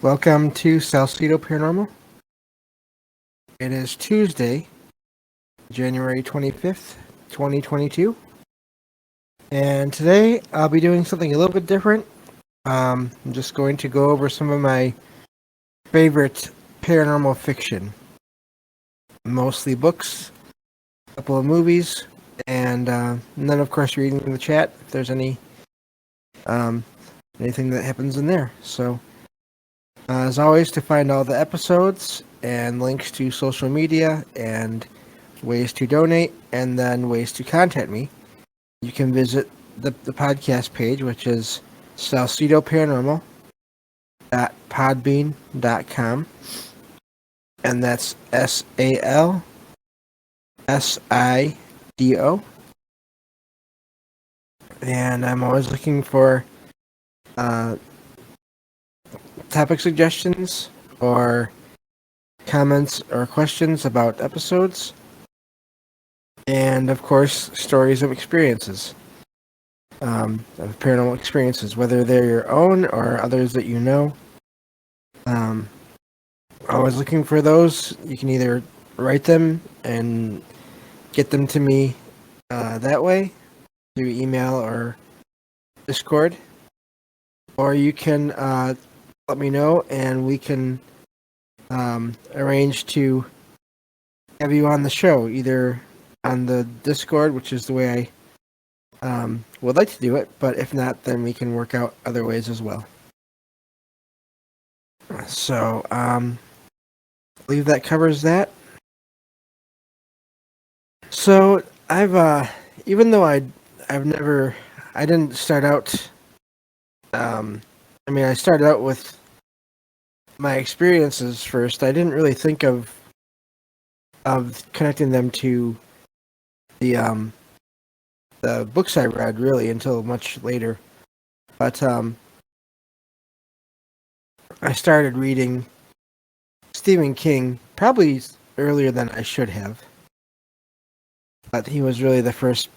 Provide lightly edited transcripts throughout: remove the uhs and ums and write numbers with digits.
Welcome to Salcedo Paranormal. It is Tuesday, January 25th, 2022. And today I'll be doing something a little bit different. I'm just going to go over some of my favorite paranormal fiction. Mostly books, a couple of movies, and then of course reading in the chat if there's anything that happens in there. So as always, to find all the episodes and links to social media and ways to donate and then ways to contact me, you can visit the podcast page, which is salcedoparanormal.podbean.com, and that's SALSIDO. And I'm always looking for topic suggestions or comments or questions about episodes, and of course stories of experiences, of paranormal experiences, whether they're your own or others that you know. Always looking for those. You can either write them and get them to me that way through email or Discord, or you can let me know and we can arrange to have you on the show, either on the Discord, which is the way I would like to do it, but if not, then we can work out other ways as well. So, I believe that covers that. So, even though I didn't start out, I started out with my experiences first. I didn't really think of connecting them to the books I read really until much later. But I started reading Stephen King probably earlier than I should have. But he was really the first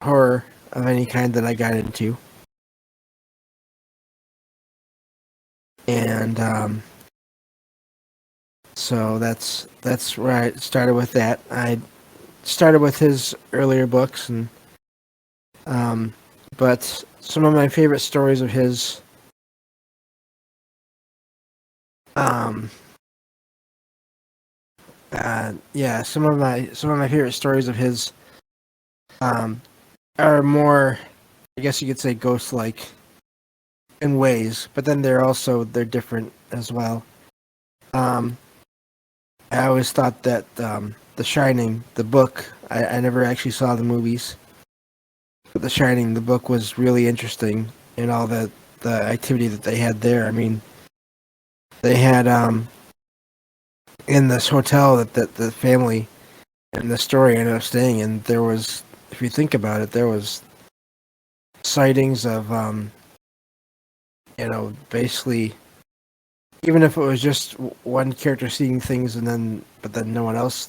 horror of any kind that I got into. And so that's where I started with that. I started with his earlier books, and but some of my favorite stories of his some of my favorite stories of his are more, I guess you could say, ghost-like in ways, but then they're different as well. I always thought that The Shining, the book, I never actually saw the movies, but The Shining, the book, was really interesting in all the activity that they had there. I mean, they had in this hotel that the family and the story ended up staying in, there was, if you think about it, there was sightings of basically, even if it was just one character seeing things but then no one else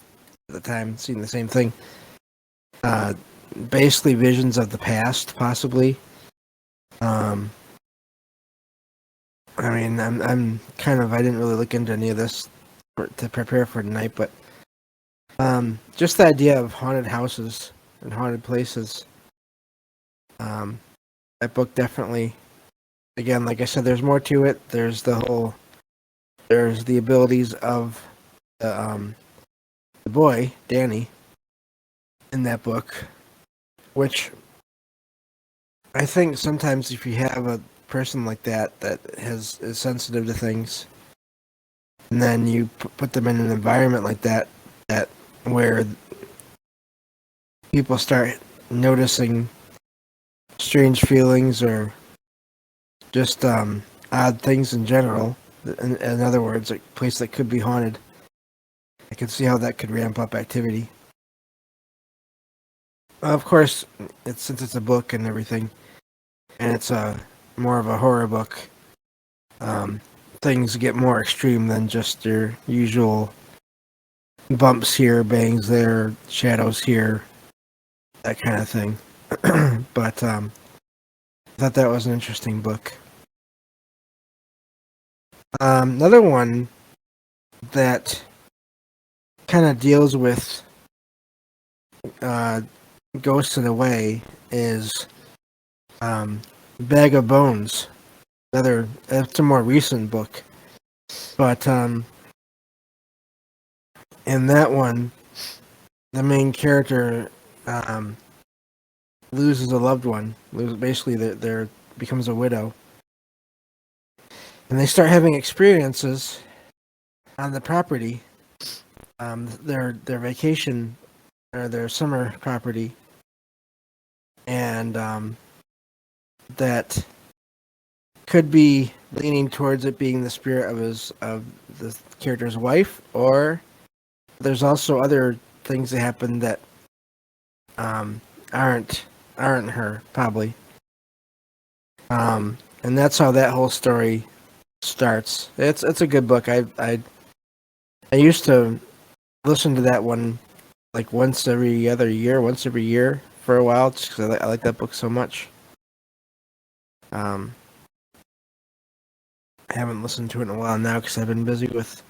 at the time seeing the same thing, basically visions of the past, possibly. I'm kind of, I didn't really look into any of this to prepare for tonight, but just the idea of haunted houses and haunted places, that book definitely, again, like I said, there's more to it. There's the abilities of the boy, Danny, in that book, which I think sometimes if you have a person like that is sensitive to things, and then you put them in an environment like that where people start noticing strange feelings or just odd things in general. In other words, a place that could be haunted, I can see how that could ramp up activity. Of course, since it's a book and everything, and it's more of a horror book, things get more extreme than just your usual bumps here, bangs there, shadows here, that kind of thing. But I thought that was an interesting book. Another one that kind of deals with uh, ghosts in a way is Bag of Bones. It's a more recent book, but in that one, the main character um, loses a loved one. Basically, they're becomes a widow, and they start having experiences on the property, their vacation or their summer property, and that could be leaning towards it being the spirit of the character's wife, or there's also other things that happen that um, aren't aren't her probably, and that's how that whole story starts. It's a good book. I used to listen to that one like once every year for a while, just because I like that book so much. Um, I haven't listened to it in a while now because I've been busy with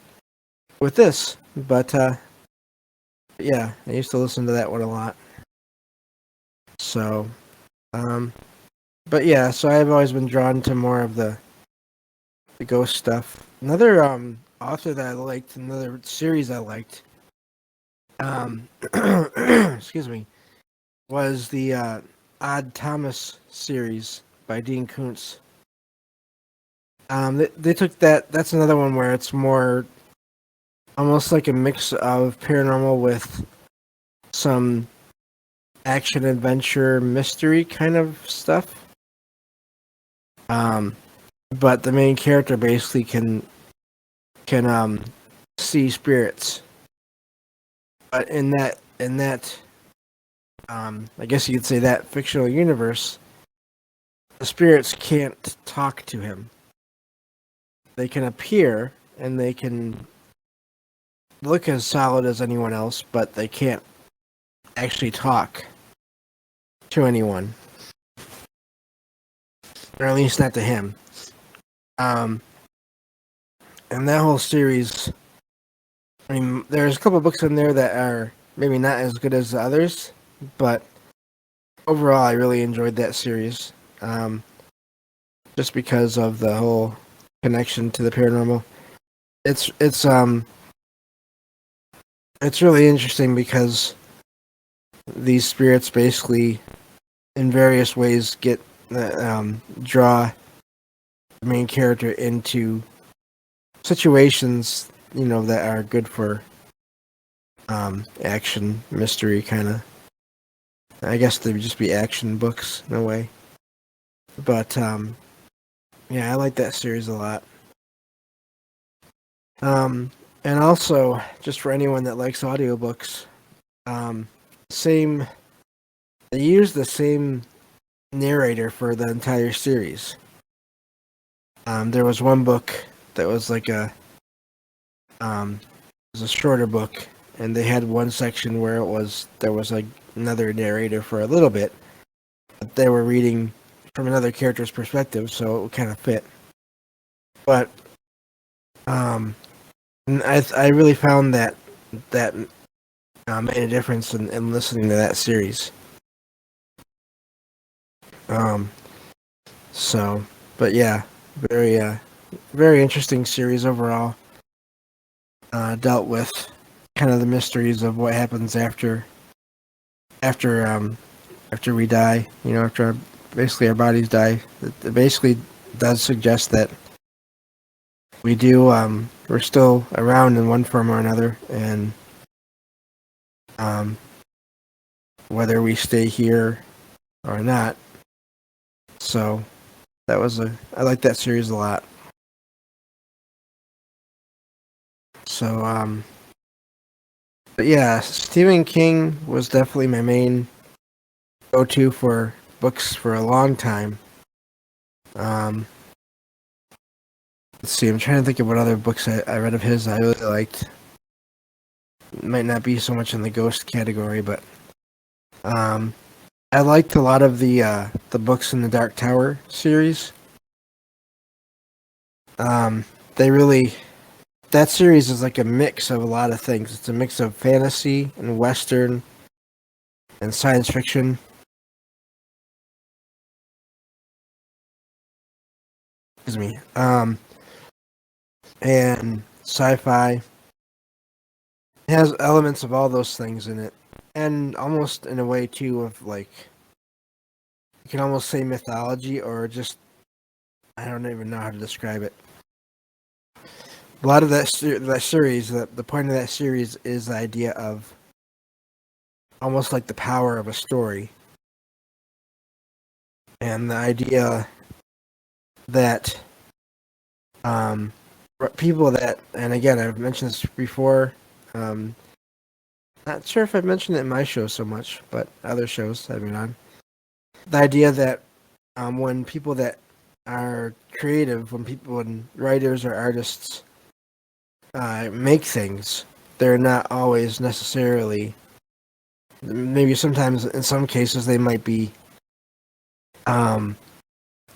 this, but yeah, I used to listen to that one a lot. So, um, but yeah, so I've always been drawn to more of the ghost stuff. Another author that I liked, another series I liked, um, excuse me, was the Odd Thomas series by Dean Koontz. They took that. That's another one where it's more almost like a mix of paranormal with some action adventure mystery kind of stuff. Um, but the main character basically can see spirits. But in that I guess you could say that fictional universe, the spirits can't talk to him. They can appear and they can look as solid as anyone else, but they can't actually talk to anyone, or at least not to him. Um, and that whole series, I mean, there's a couple books in there that are maybe not as good as the others, but overall, I really enjoyed that series. Just because of the whole connection to the paranormal. It's it's um it's really interesting because these spirits basically, in various ways, get draw the main character into situations that are good for action mystery kind of. I guess they would just be action books in a way, but yeah, I like that series a lot. Um, and also, just for anyone that likes audiobooks, um, same they use the same narrator for the entire series. There was one book that was like it was a shorter book, and they had one section where there was like another narrator for a little bit, but they were reading from another character's perspective, so it would kind of fit. But and I really found that made a difference in listening to that series. Um, so, but yeah, very very interesting series overall. Dealt with kind of the mysteries of what happens after after we die. After basically our bodies die. It basically does suggest that we're still around in one form or another, and um, whether we stay here or not. So I like that series a lot. So but yeah, Stephen King was definitely my main go-to for books for a long time. Um, let's see, I'm trying to think of what other books I read of his I really liked. It might not be so much in the ghost category, but um, I liked a lot of the books in the Dark Tower series. they really that series is like a mix of a lot of things. It's a mix of fantasy and western and science fiction. Excuse me. And sci-fi. It has elements of all those things in it, and almost in a way too of like you can almost say mythology or just I don't even know how to describe it. A lot of that series, the point of that series is the idea of almost like the power of a story, and the idea that um, people that, and again, I've mentioned this before. Um, Not sure if I've mentioned it in my show so much, but other shows I've been on. The idea that when people that are creative, when writers or artists make things, they're not always necessarily. Maybe sometimes, in some cases, they might be um,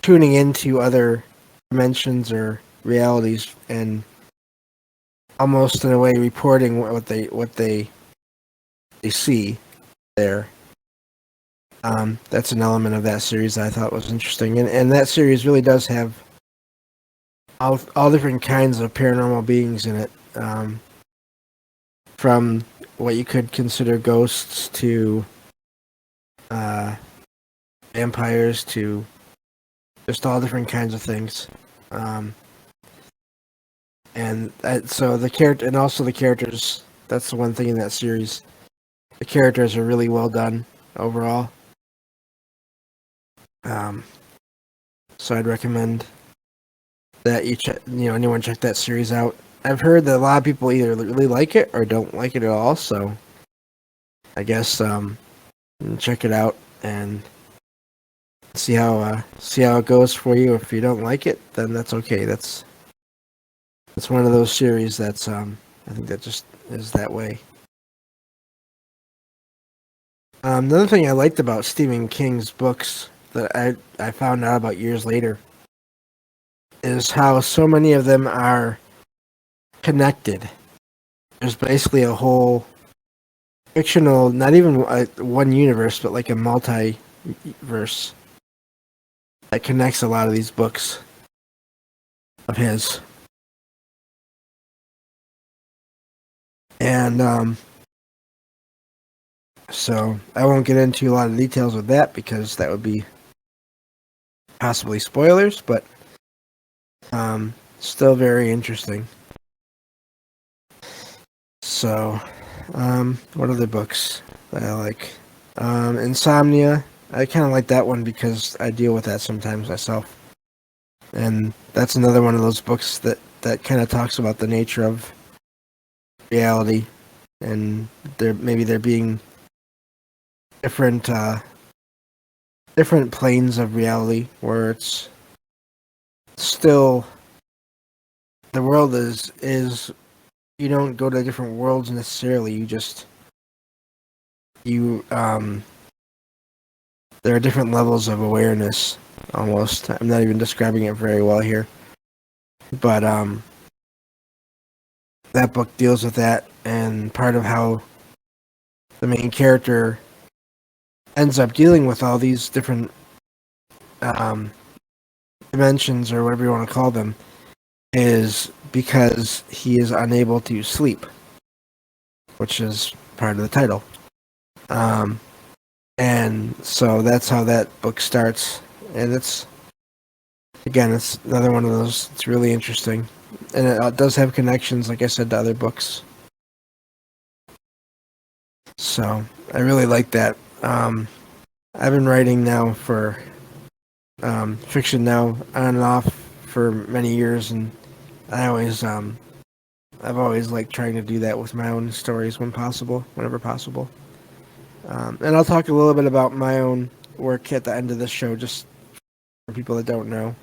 tuning into other dimensions or realities and almost in a way reporting what they see there. That's an element of that series that I thought was interesting, and that series really does have all different kinds of paranormal beings in it, from what you could consider ghosts to uh, vampires to just all different kinds of things. Um, and so the character, and also the characters. That's the one thing in that series. The characters are really well done overall. Um, so I'd recommend that anyone check that series out. I've heard that a lot of people either really like it or don't like it at all. So I guess check it out and see how it goes for you. If you don't like it, then that's okay. That's one of those series that's I think that just is that way. Another thing I liked about Stephen King's books that I found out about years later is how so many of them are connected. There's basically a whole fictional, not even one universe, but like a multi-verse that connects a lot of these books of his. And so I won't get into a lot of details with that because that would be possibly spoilers, but still very interesting. So, what other books that I like? Insomnia. I kind of like that one because I deal with that sometimes myself. And that's another one of those books that kind of talks about the nature of reality and there being different different planes of reality where it's still the world is you don't go to different worlds necessarily. You there are different levels of awareness almost. I'm not even describing it very well here. But that book deals with that, and part of how the main character ends up dealing with all these different um, dimensions or whatever you want to call them is because he is unable to sleep, which is part of the title. And so that's how that book starts, and it's another one of those. It's really interesting, and it does have connections, like I said, to other books. So I really like that. I've been writing now for fiction now on and off for many years, and I've always liked trying to do that with my own stories whenever possible. And I'll talk a little bit about my own work at the end of this show, just for people that don't know.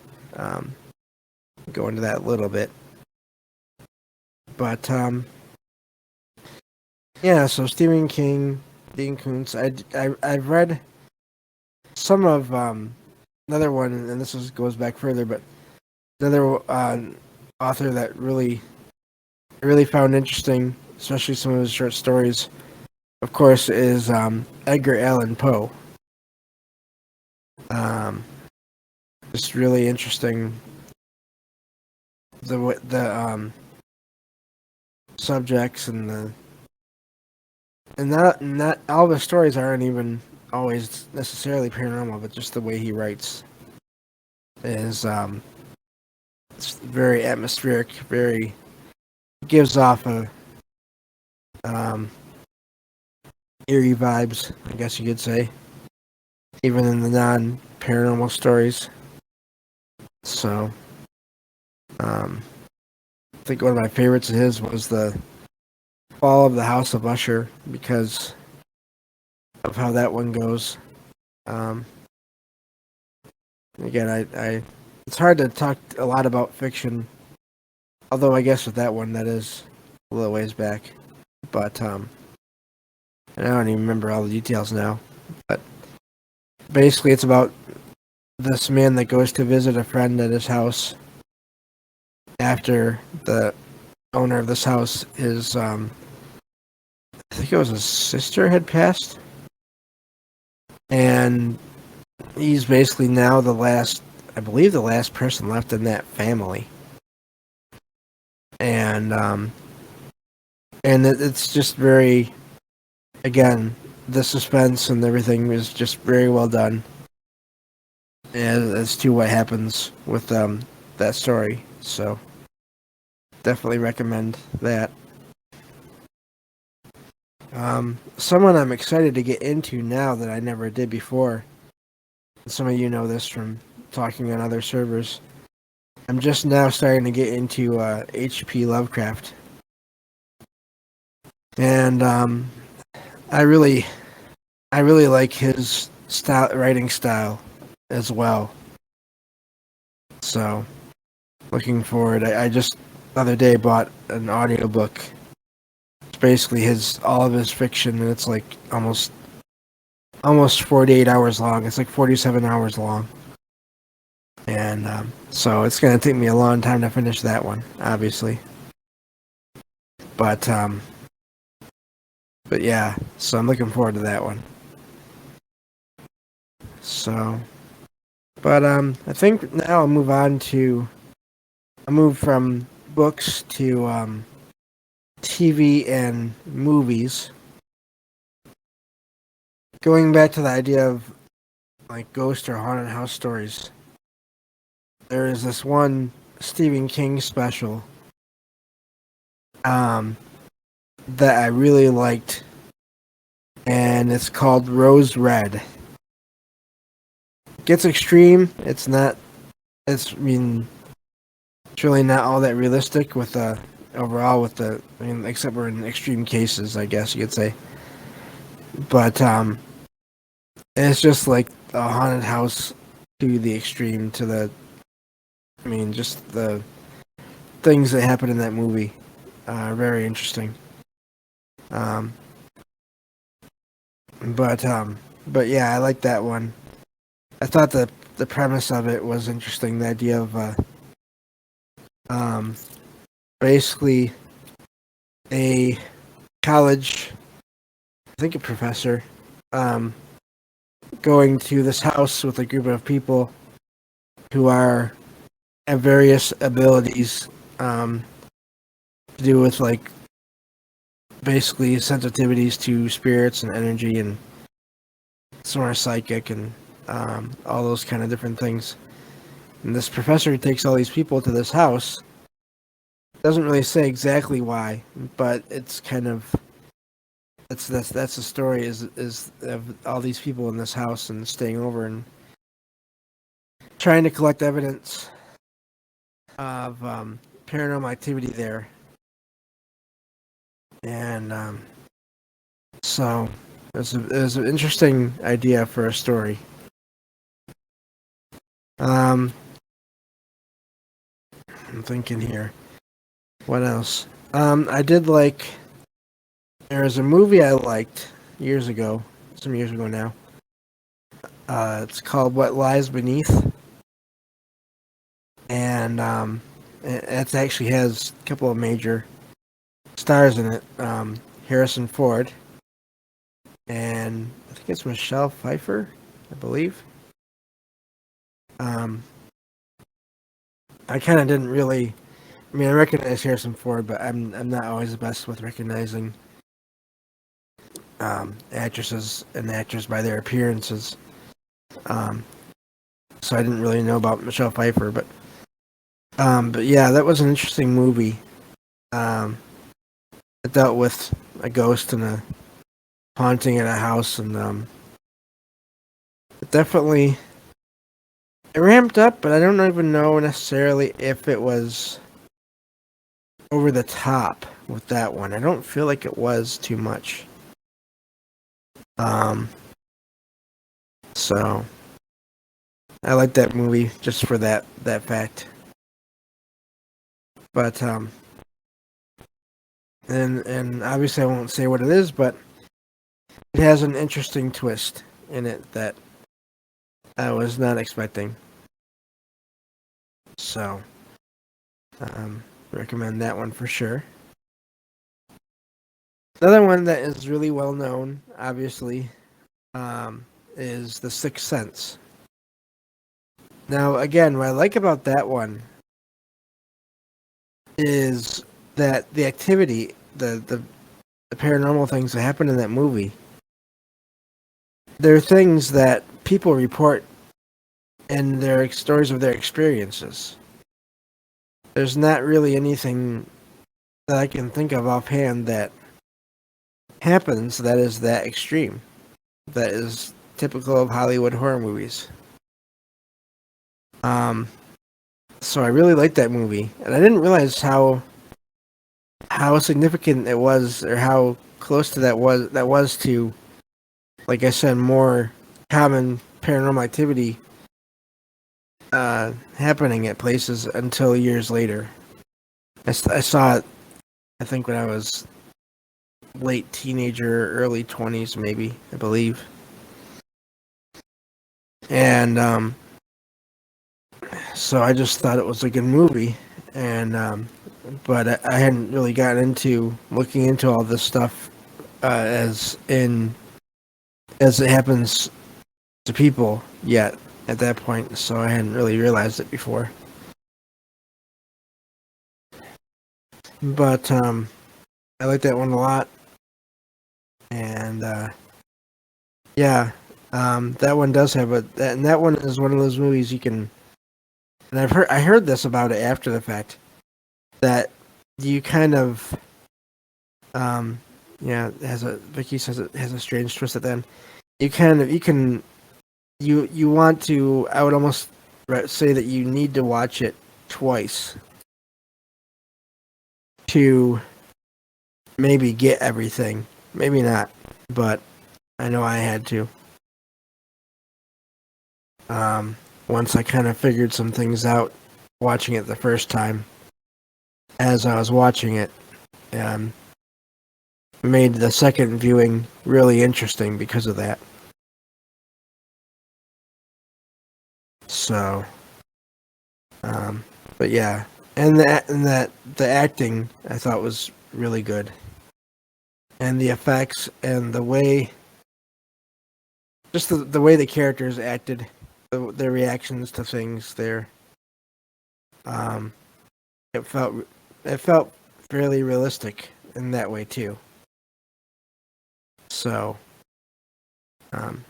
Go into that a little bit. But, yeah, so Stephen King, Dean Koontz, I've read some of, another one, and goes back further, but another, author that really found interesting, especially some of his short stories, of course, is Edgar Allan Poe. Um, just really interesting the subjects and not all the stories aren't even always necessarily paranormal, but just the way he writes is it's very atmospheric, very gives off a um, eerie vibes, I guess you could say, even in the non paranormal stories. So, I think one of my favorites of his was the Fall of the House of Usher because of how that one goes. Um, again, I it's hard to talk a lot about fiction, although I guess with that one that is a little ways back. But and I don't even remember all the details now. But basically, it's about this man that goes to visit a friend at his house after the owner of this house, his I think it was his sister had passed, and he's basically now I believe, the last person left in that family, and it's just very, again, the suspense and everything is just very well done as to what happens with that story. So definitely recommend that. Someone I'm excited to get into now that I never did before. Some of you know this from talking on other servers. I'm just now starting to get into H.P. Lovecraft, and I really, I really like his writing style as well. So, looking forward. I just the other day bought an audiobook. It's basically all of his fiction, and it's like almost 48 hours long. It's like 47 hours long. And so it's going to take me a long time to finish that one, obviously. But yeah, so I'm looking forward to that one. So, but I think now I'll move from books to TV and movies. Going back to the idea of like ghost or haunted house stories. There is this one Stephen King special um, that I really liked, and it's called Rose Red. It gets extreme. It's not. I mean, it's really not all that realistic with overall with the. I mean, except for in extreme cases, I guess you could say. But it's just like a haunted house to the extreme. I mean, just the things that happen in that movie are very interesting. Um, but yeah, I like that one. I thought the premise of it was interesting. The idea of um, basically a college, I think a professor, um, going to this house with a group of people who have various abilities to do with like basically sensitivities to spirits and energy, and some are psychic and all those kind of different things. And this professor takes all these people to this house. Doesn't really say exactly why, but it's kind of that's the story is of all these people in this house and staying over and trying to collect evidence of paranormal activity there. And so it was an interesting idea for a story. I'm thinking here. What else? I did like. There was a movie I liked years ago, some years ago now. It's called What Lies Beneath, and It actually has a couple of major stars in it. Harrison Ford and I think it's Michelle Pfeiffer, I believe. Um, I kind of didn't really. I mean, I recognize Harrison Ford, but I'm not always the best with recognizing actresses and actors by their appearances. Um, so I didn't really know about Michelle Pfeiffer, but yeah, that was an interesting movie. Um, it dealt with a ghost and a haunting in a house, and it definitely it ramped up, but I don't even know necessarily if it was over the top with that one. I don't feel like it was too much. Um, so I like that movie just for that fact. But and obviously I won't say what it is, but it has an interesting twist in it that I was not expecting. So recommend that one for sure. Another one that is really well known, obviously, is The Sixth Sense. Now, again, what I like about that one is that the activity, the paranormal things that happen in that movie, they're things that people report in their stories of their experiences. There's not really anything that I can think of offhand that happens that is that extreme, that is typical of Hollywood horror movies. Um, so I really liked that movie, and I didn't realize how significant it was, or how close to that was to, like I said, more common paranormal activity happening at places until years later. I saw it, I think, when I was late teenager, early 20s, maybe, I believe. And so I just thought it was a good movie. And but I hadn't really gotten into looking into all this stuff as it happens to people yet at that point. So I hadn't really realized it before. But I like that one a lot. And yeah, that one does have and that one is one of those movies you can. And I heard this about it after the fact, that you kind of, yeah, it has Vicky says it has a strange twist at the end. You want to. I would almost say that you need to watch it twice to maybe get everything. Maybe not, but I know I had to. Once I kind of figured some things out watching it the first time, as I was watching it, um, made the second viewing really interesting because of that. So, but yeah, and that the acting I thought was really good, and the effects and the way, just the way the characters acted, their reactions to things, um, it felt fairly realistic in that way too. So,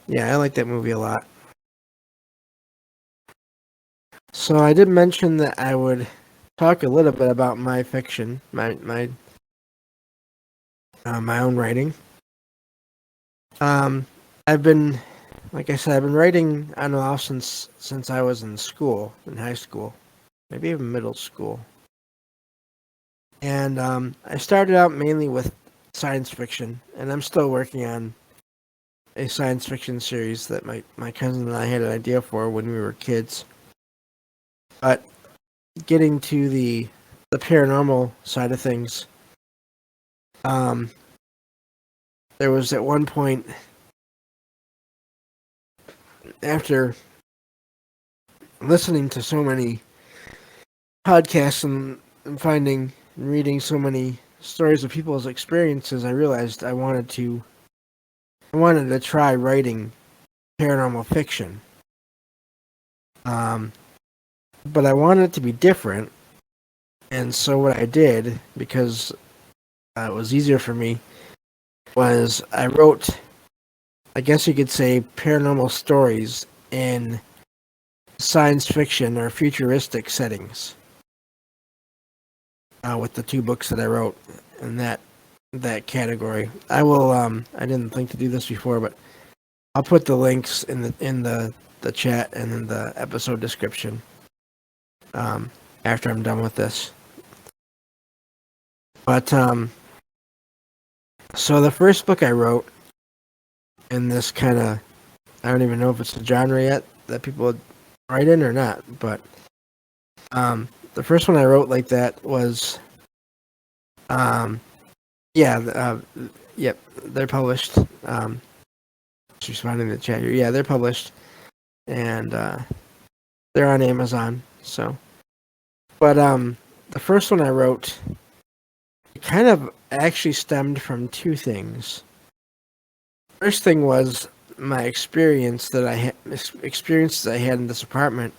yeah, I like that movie a lot. So I did mention that I would talk a little bit about my fiction, my own writing. Um, I've been, like I said, I've been writing on and off since I was in school, in high school, maybe even middle school. And I started out mainly with science fiction, and I'm still working on a science fiction series that my cousin and I had an idea for when we were kids. But getting to the paranormal side of things, um, there was at one point after listening to so many podcasts and finding and reading so many stories of people's experiences, I realized I wanted to try writing paranormal fiction. Um, but I wanted it to be different, and so what I did, because it was easier for me, was I wrote, I guess you could say, paranormal stories in science fiction or futuristic settings. With the two books that I wrote in that category, I will. I didn't think to do this before, but I'll put the links in the chat and in the episode description. After I'm done with this, but so the first book I wrote in this kind of, I don't even know if it's a genre yet that people would write in or not, but the first one I wrote like that was, yeah, yep, they're published. Just responding to the chat here. Yeah, they're published, and they're on Amazon. So, but the first one I wrote, it kind of actually stemmed from two things. First thing was my experiences I had in this apartment,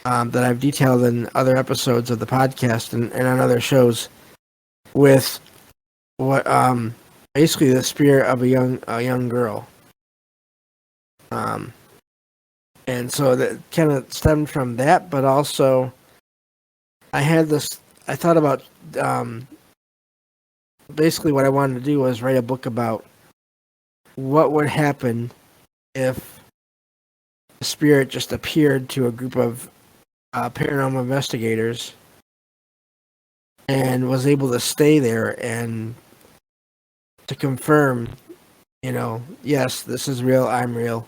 that I've detailed in other episodes of the podcast and on other shows, with what basically the spirit of a young girl. And so that kind of stemmed from that, but also I thought about, basically what I wanted to do was write a book about what would happen if the spirit just appeared to a group of paranormal investigators and was able to stay there and to confirm, yes, this is real, I'm real.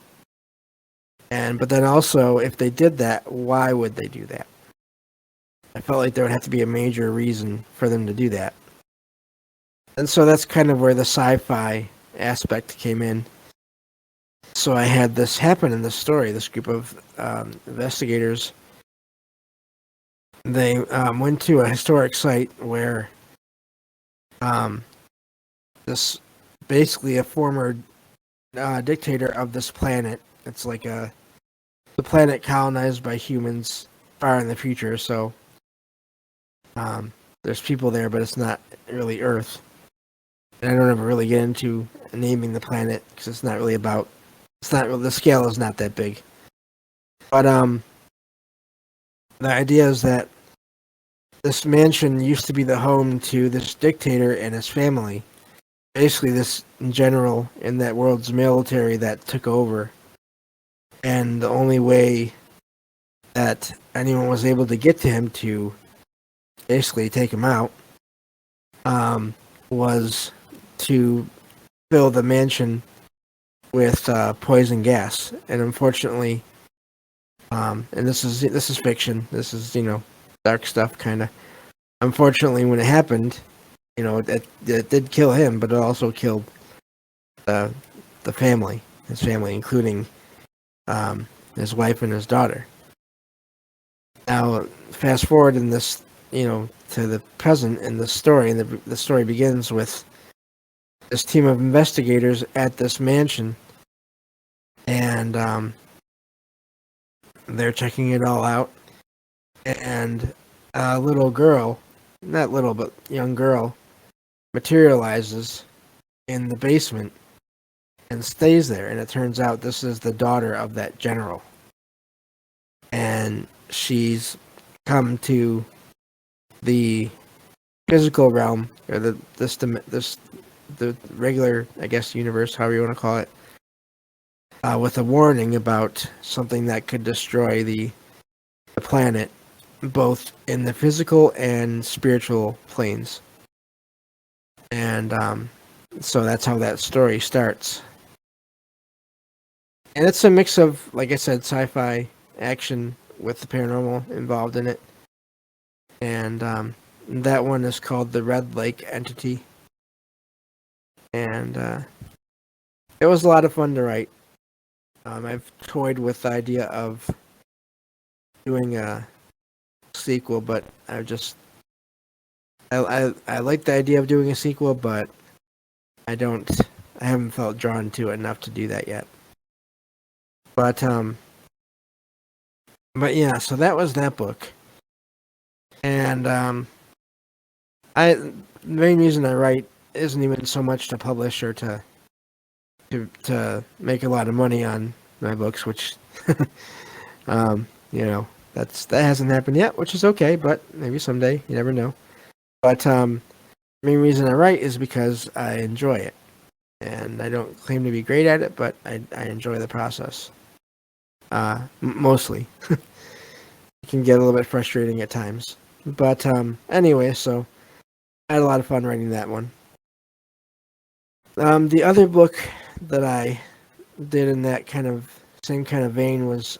But then also, if they did that, why would they do that? I felt like there would have to be a major reason for them to do that. And so that's kind of where the sci-fi aspect came in. So I had this happen in this story. This group of investigators, they went to a historic site where this, basically a former dictator of this planet. It's like the planet colonized by humans far in the future. So there's people there, but it's not really Earth. And I don't ever really get into naming the planet because it's not really about. It's not really, the scale is not that big. But the idea is that this mansion used to be the home to this dictator and his family. Basically, this general in that world's military that took over. And the only way that anyone was able to get to him to basically take him out was to fill the mansion with poison gas. And unfortunately, and this is fiction. This is dark stuff kind of. Unfortunately, when it happened, it did kill him, but it also killed the family, his family, including his wife and his daughter. Now, fast forward in this, to the present in the story, and the story begins with this team of investigators at this mansion, and they're checking it all out, and a little girl, not little, but young girl, materializes in the basement and stays there, and it turns out this is the daughter of that general, and she's come to the physical realm, or the regular, I guess, universe, however you want to call it, with a warning about something that could destroy the planet, both in the physical and spiritual planes. And so that's how that story starts. And it's a mix of, like I said, sci-fi, action with the paranormal involved in it. And that one is called The Red Lake Entity. And it was a lot of fun to write. I've toyed with the idea of doing a sequel, but I like the idea of doing a sequel, but I haven't felt drawn to it enough to do that yet. But yeah, so that was that book. And the main reason I write isn't even so much to publish or to make a lot of money on my books, which you know, that hasn't happened yet, which is okay, but maybe someday, you never know. But the main reason I write is because I enjoy it. And I don't claim to be great at it, but I enjoy the process. Mostly. It can get a little bit frustrating at times. But anyway, so I had a lot of fun writing that one. The other book that I did in that same kind of vein was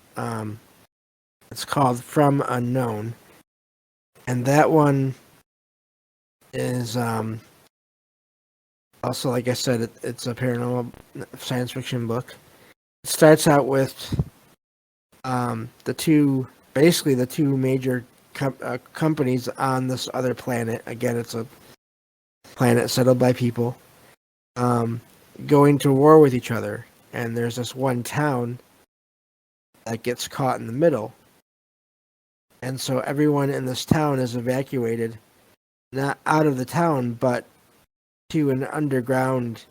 it's called From Unknown. And that one is also, like I said, it's a paranormal science fiction book. It starts out with the two major companies on this other planet. Again, it's a planet settled by people, going to war with each other. And there's this one town that gets caught in the middle. And so everyone in this town is evacuated, not out of the town, but to an underground,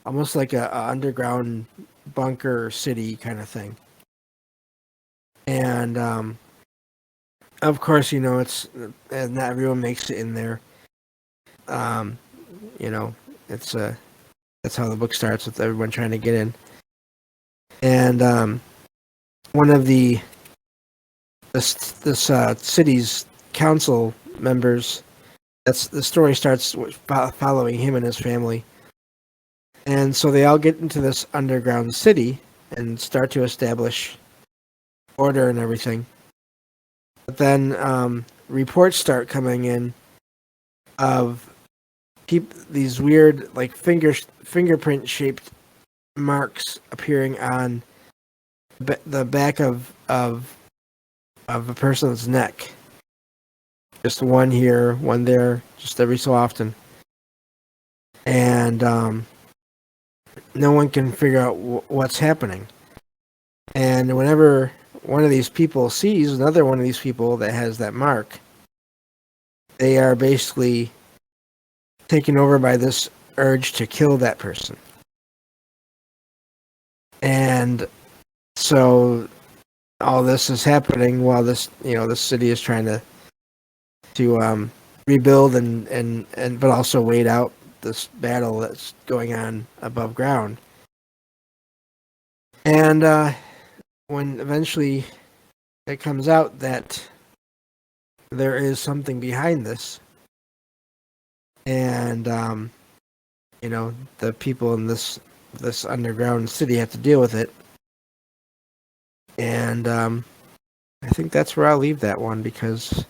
almost like a underground bunker city kind of thing. And of course, it's not everyone makes it in there. It's that's how the book starts, with everyone trying to get in. And one of this city's council members, the story starts following him and his family. And so they all get into this underground city and start to establish order and everything. But then reports start coming in of these weird, like fingerprint shaped marks appearing on the back of a person's neck. Just one here, one there, just every so often. And no one can figure out what's happening. And whenever one of these people sees another one of these people that has that mark, they are basically taken over by this urge to kill that person. And so all this is happening while this city is trying to rebuild and but also wait out this battle that's going on above ground. And when eventually it comes out that there is something behind this, and the people in this underground city have to deal with it. And I think that's where I'll leave that one, because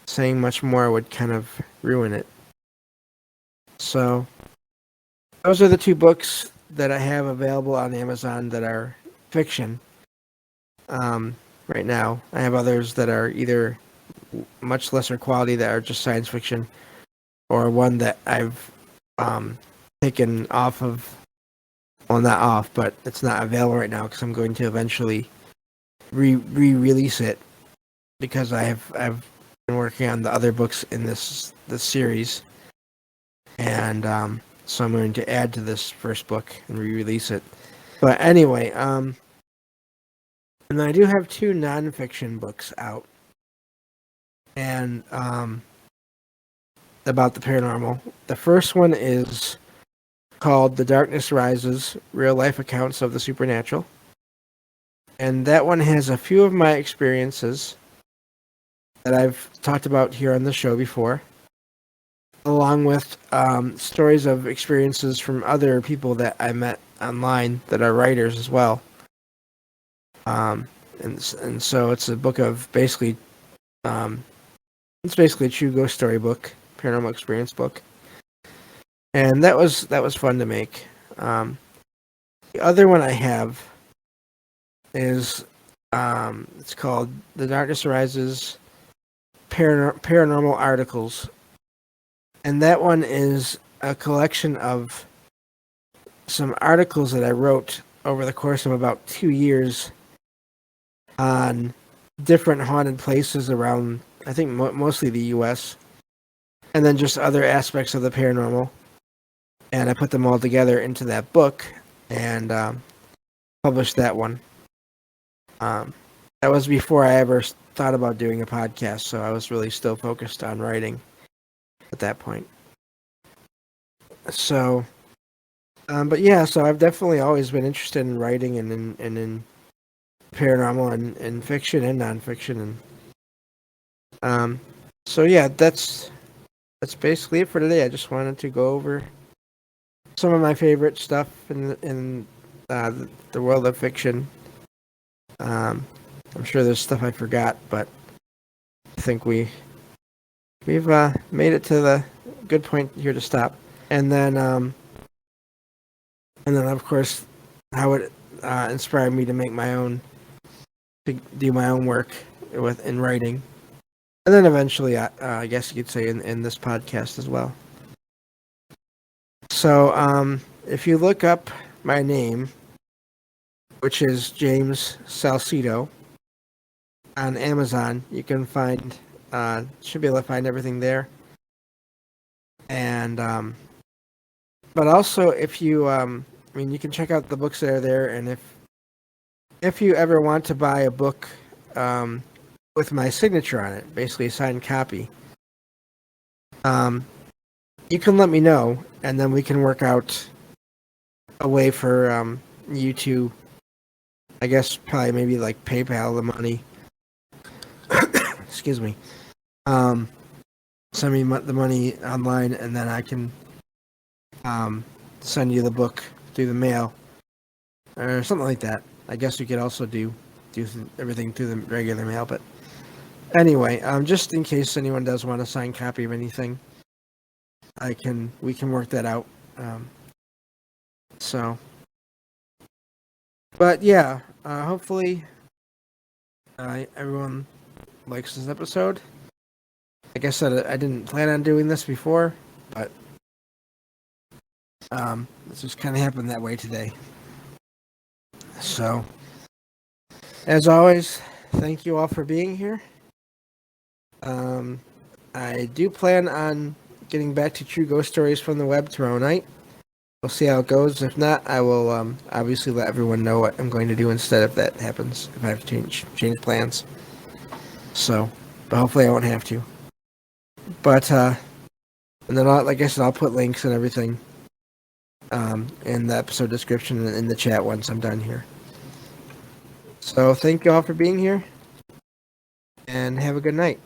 saying much more would kind of ruin it. So those are the two books that I have available on Amazon that are fiction. Right now, I have others that are either much lesser quality that are just science fiction, or one that I've taken off of. Well, not off, but it's not available right now because I'm going to eventually re-release it, because I've been working on the other books in this series, and so I'm going to add to this first book and re-release it. But anyway, and I do have two nonfiction books out, and about the paranormal. The first one is called The Darkness Rises, Real Life Accounts of the Supernatural. And that one has a few of my experiences that I've talked about here on the show before, along with stories of experiences from other people that I met online that are writers as well. And so it's a book of basically, it's basically a true ghost story book, paranormal experience book. And that was fun to make. The other one I have is It's called The Darkness Arises Paranormal Articles. And that one is a collection of some articles that I wrote over the course of about 2 years on different haunted places around, I think, mostly the U.S., and then just other aspects of the paranormal. And I put them all together into that book and published that one. That was before I ever thought about doing a podcast, so I was really still focused on writing at that point. So, but yeah, so I've definitely always been interested in writing and in paranormal and in fiction and nonfiction, and so yeah, that's basically it for today. I just wanted to go over some of my favorite stuff in the world of fiction. I'm sure there's stuff I forgot, but I think we've made it to the good point here to stop. And then of course, how it inspired me to make to do my own work in writing, and then eventually, I guess you could say in this podcast as well. So, if you look up my name, which is James Salcedo, on Amazon, you can find should be able to find everything there. And but also, if you you can check out the books that are there, and if you ever want to buy a book with my signature on it, basically a signed copy, you can let me know, and then we can work out a way for you to, I guess, probably maybe like PayPal the money. Excuse me. Send me the money online, and then I can send you the book through the mail or something like that. I guess we could also do everything through the regular mail, but anyway, just in case anyone does want a signed copy of anything, we can work that out. But yeah, hopefully everyone likes this episode. Like I said, I didn't plan on doing this before, but this just kind of happened that way today. So, as always, thank you all for being here. I do plan on getting back to True Ghost Stories from the web tomorrow night. We'll see how it goes. If not, I will obviously let everyone know what I'm going to do instead if that happens, if I have to change plans. So, but hopefully I won't have to. But, and then, like I said, I'll put links and everything in the episode description and in the chat once I'm done here. So, thank you all for being here, and have a good night.